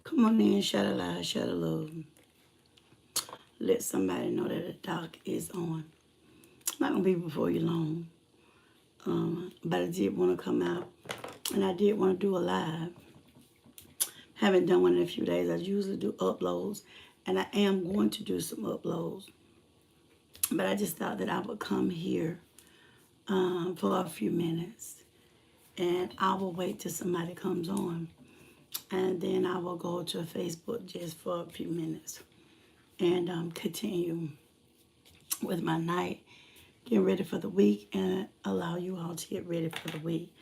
Come on in, shout a lie, shout a love. Let somebody know that the doc is on. Not gonna be before you long. But I did want to come out and I did want to do a live. Haven't done one in a few days. I usually do uploads and I am going to do some uploads. But I just thought that I would come here for a few minutes and I will wait till somebody comes on. And then I will go to Facebook just for a few minutes and continue with my night, getting ready for the week, and allow you all to get ready for the week.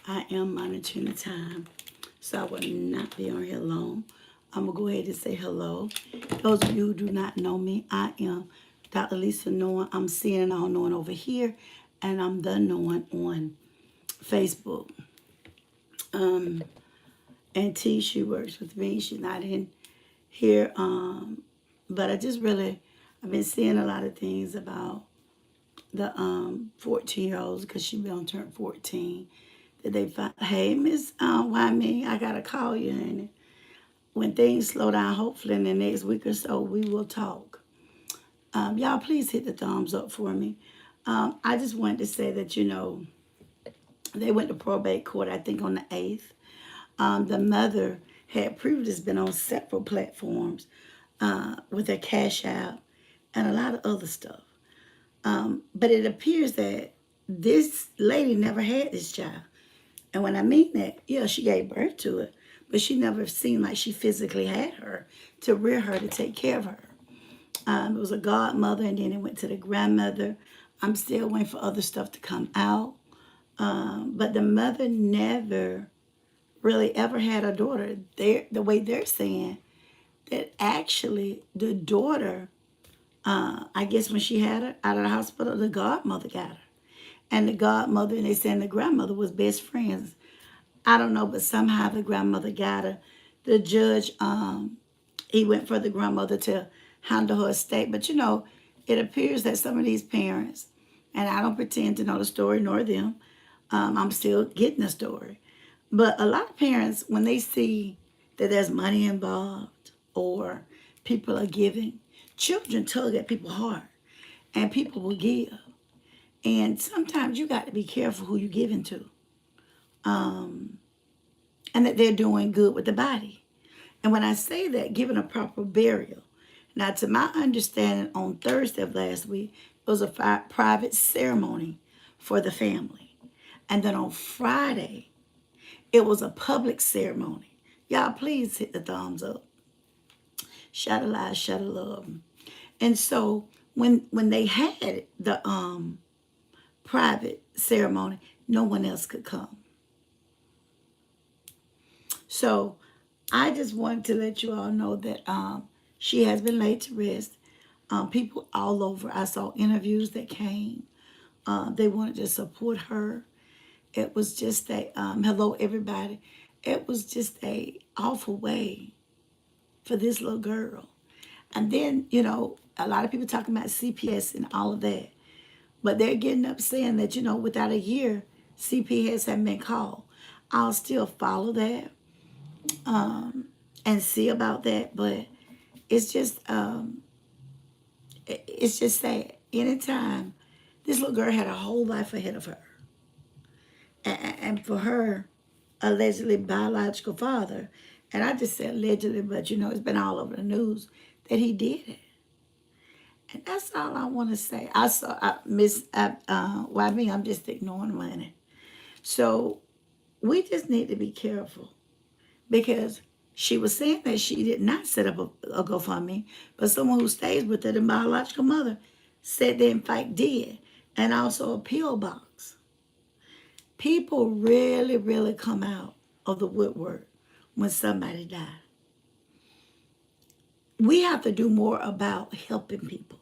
I am monitoring the time, so I will not be on here long. I'm going to go ahead and say hello. Those of you who do not know me, I am Dr. Lisa Noah. I'm seeing and all knowing over here, and I'm the knowing on Facebook. And T, she works with me. She's not in here, but I've been seeing a lot of things about the 14-year-olds because she been on turn 14. That they find, hey, Miss why me? I gotta call you, and when things slow down, hopefully in the next week or so, we will talk. Y'all, please hit the thumbs up for me. I just wanted to say that they went to probate court. I think on the 8th. The mother had previously been on several platforms with her cash out and a lot of other stuff. But it appears that this lady never had this child. And when I mean that, yeah, she gave birth to it, but she never seemed like she physically had her to rear her, to take care of her. It was a godmother, and then it went to the grandmother. I'm still waiting for other stuff to come out. But the mother never really ever had a daughter. The way they're saying that actually the daughter, I guess when she had her out of the hospital, the godmother got her. And the godmother, and they saying the grandmother was best friends. I don't know, but somehow the grandmother got her. The judge, he went for the grandmother to handle her estate. But it appears that some of these parents, and I don't pretend to know the story nor them, I'm still getting the story. But a lot of parents, when they see that there's money involved or people are giving, children tug at people's heart and people will give. And sometimes you got to be careful who you're giving to, and that they're doing good with the body. And when I say that, giving a proper burial. Now, to my understanding, on Thursday of last week, it was a private ceremony for the family. And then on Friday, it was a public ceremony. Y'all, please hit the thumbs up. Shout a lie, shout a love. And so when they had the private ceremony, no one else could come. So I just wanted to let you all know that she has been laid to rest. People all over, I saw interviews that came. They wanted to support her. It was just a, hello everybody. It was just a awful way for this little girl. And then, a lot of people talking about CPS and all of that. But they're getting up saying that, without a year, CPS haven't been called. I'll still follow that and see about that. But it's just sad. Anytime, this little girl had a whole life ahead of her. And for her, allegedly biological father, and I just said allegedly, but it's been all over the news that he did it. And that's all I want to say. Why me? I'm just ignoring money. So we just need to be careful because she was saying that she did not set up a GoFundMe, but someone who stays with her, the biological mother, said they in fact did, and also a P.O. box. People really, really come out of the woodwork when somebody dies. We have to do more about helping people.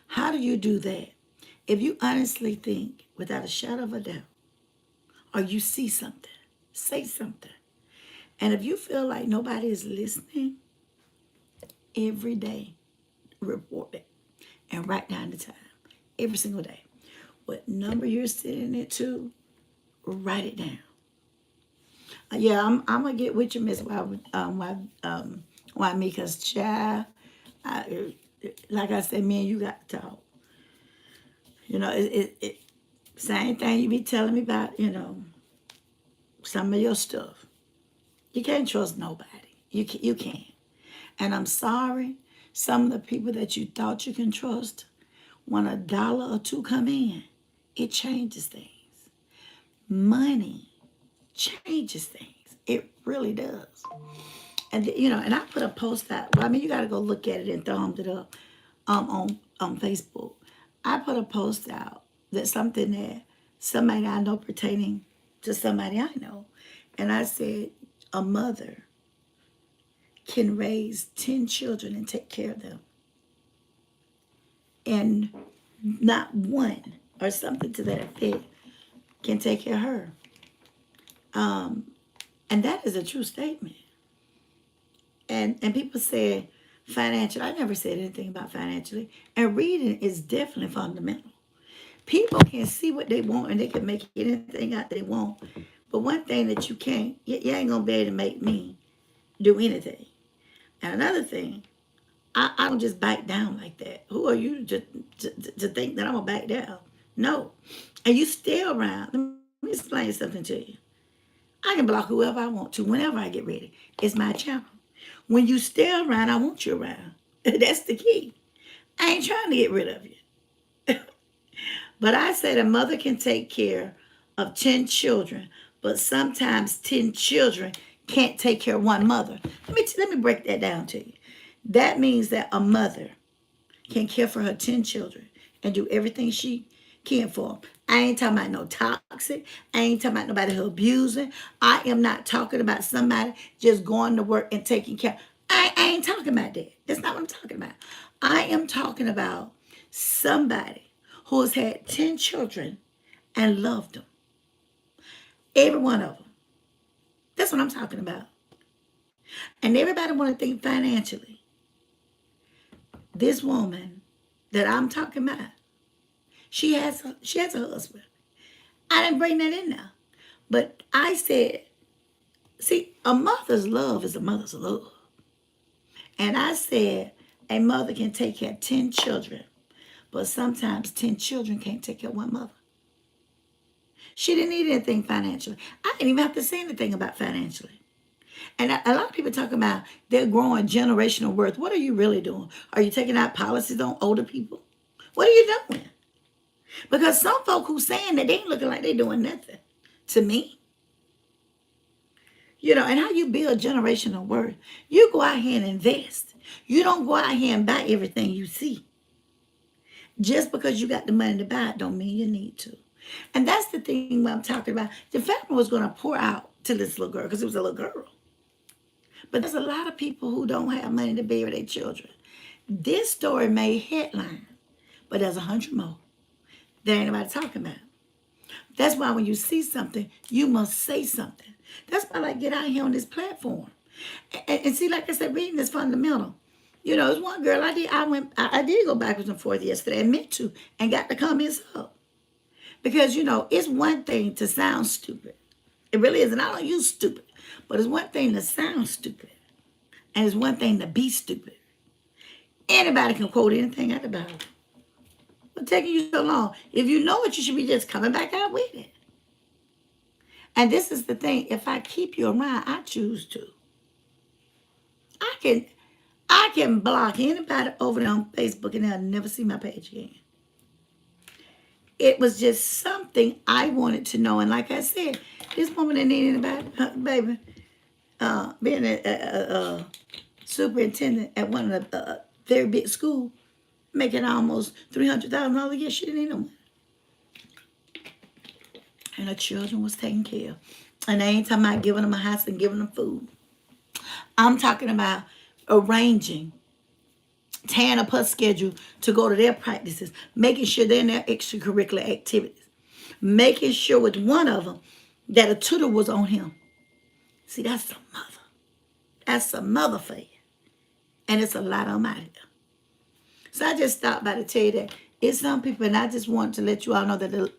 How do you do that? If you honestly think, without a shadow of a doubt, or you see something, say something. And if you feel like nobody is listening, every day, report it and write down the time. Every single day. What number you're sitting at to, write it down. Yeah, I'm gonna get with you, Miss why me? Cause child, like I said, me and you got to talk. It same thing you be telling me about. Some of your stuff. You can't trust nobody. You can't. And I'm sorry, some of the people that you thought you can trust, when a dollar or two come in, it changes things. Money changes things. It really does. And I put a post out. Well, I mean, you got to go look at it and thumbs it up on Facebook. I put a post out that something that somebody I know pertaining to somebody I know. And I said, a mother can raise 10 children and take care of them. And not one or something to that effect can take care of her. And that is a true statement. And people say financial. I never said anything about financially. And reading is definitely fundamental. People can see what they want and they can make anything out they want. But one thing that you can't, you ain't gonna be able to make me do anything. And another thing, I don't just back down like that. Who are you to think that I'm gonna back down? No. And you stay around. Let me explain something to you. I can block whoever I want to whenever I get ready. It's my channel. When you stay around, I want you around. That's the key. I ain't trying to get rid of you. But I said a mother can take care of 10 children, but sometimes 10 children can't take care of one mother. Let me break that down to you. That means that a mother can care for her 10 children and do everything she can for them. I ain't talking about no toxic. I ain't talking about nobody who abusing. I am not talking about somebody just going to work and taking care. I ain't talking about that. That's not what I'm talking about. I am talking about somebody who has had 10 children and loved them. Every one of them. That's what I'm talking about. And everybody want to think financially. This woman that I'm talking about, she has a husband. I didn't bring that in there. But I said, see, a mother's love is a mother's love. And I said, a mother can take care of 10 children, but sometimes 10 children can't take care of one mother. She didn't need anything financially. I didn't even have to say anything about financially. And a lot of people talk about they're growing generational wealth. What are you really doing? Are you taking out policies on older people? What are you doing? Because some folk who saying that they ain't looking like they doing nothing to me. And how you build generational worth. You go out here and invest. You don't go out here and buy everything you see. Just because you got the money to buy it don't mean you need to. And that's the thing I'm talking about. The family was going to pour out to this little girl because it was a little girl. But there's a lot of people who don't have money to bury their children. This story made headlines, but there's 100 more. There ain't nobody talking about. That's why when you see something, you must say something. That's why I like get out here on this platform. And see, like I said, reading is fundamental. There's one girl I did go backwards and forth yesterday and meant to and got the comments up. Because, it's one thing to sound stupid. It really is. And I don't use stupid. But it's one thing to sound stupid. And it's one thing to be stupid. Anybody can quote anything out the Bible. What's taking you so long? If you know it, you should be just coming back out with it. And this is the thing. If I keep you around, I choose to. I can block anybody over there on Facebook and they'll never see my page again. It was just something I wanted to know. And like I said, this woman didn't need anybody, baby, being a superintendent at one of the very big schools, making almost $300,000 a year. She didn't need no money. And her children was taken care of. And I ain't talking about giving them a house and giving them food. I'm talking about arranging, tearing up her schedule to go to their practices, making sure they're in their extracurricular activities, making sure with one of them that a tutor was on him. See, that's a mother. That's a mother for you. And it's a lot of them out here. So I just stopped by to tell you that it's some people, and I just want to let you all know that the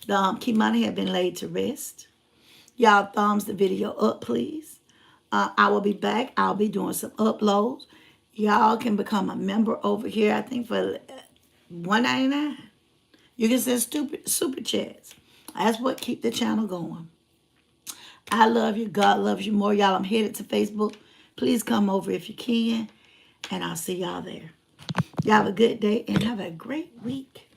Kimani had been laid to rest. Y'all thumbs the video up, please. I will be back. I'll be doing some uploads. Y'all can become a member over here, I think, for $1.99. You can send super chats. That's what keep the channel going. I love you. God loves you more. Y'all, I'm headed to Facebook. Please come over if you can. And I'll see y'all there. Y'all have a good day and have a great week.